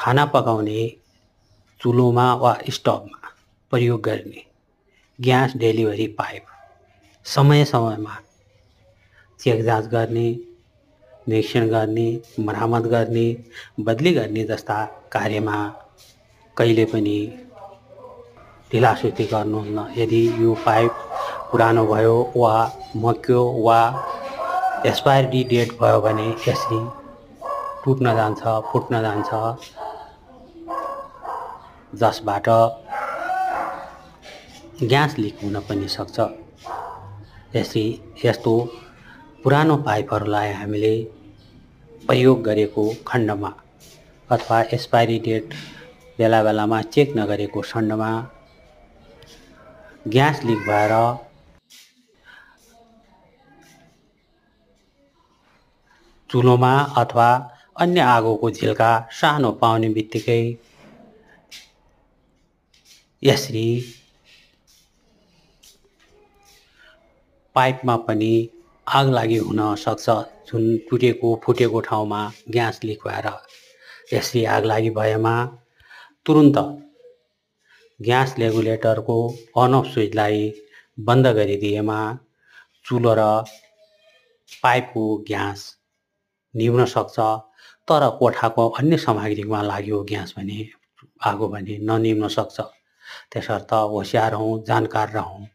खाना पकाउने चुलोमा वा स्टोभमा प्रयोग गर्ने ग्यास डेलिभरी पाइप समय समयमा चेक जाँच गर्ने, निरीक्षण गर्ने, मरामत गर्ने, बदली गर्ने जस्ता कार्यमा कहिले पनि ढिलासुस्ती गर्नुहुन्न। यदि यो पाइप पुरानो भयो वा मक्यो वा एक्सपायरी डेट भयो भने यसरी टुट्न जान्छ, फुट्न जान्छ, जसबाट ग्यास लिक हुन पनि सक्छ। यस्तो पुरानो पाइपहरूलाई हामीले प्रयोग गरेको खण्डमा अथवा एक्सपायरी डेट बेला बेलामा चेक नगरेको खण्डमा ग्यास लिक भएर चुलोमा अथवा अन्य आगोको झिल्का सानो पाउने बित्तिकै यसरी पाइपमा पनि आगलागी हुन सक्छ। जुन टुटेको फुटेको ठाउँमा ग्यास लिक भएर यसरी आगलागी भएमा तुरुन्त ग्यास रेगुलेटरको अन अफ स्विचलाई बन्द गरिदिएमा चुलो र पाइपको ग्यास निभ्न सक्छ। तर कोठाको अन्य सामग्रीमा लाग्यो ग्यास भने आगो भने ननिभ्न सक्छ। त्यसर्थ होसियार हौँ, जानकार रहौँ।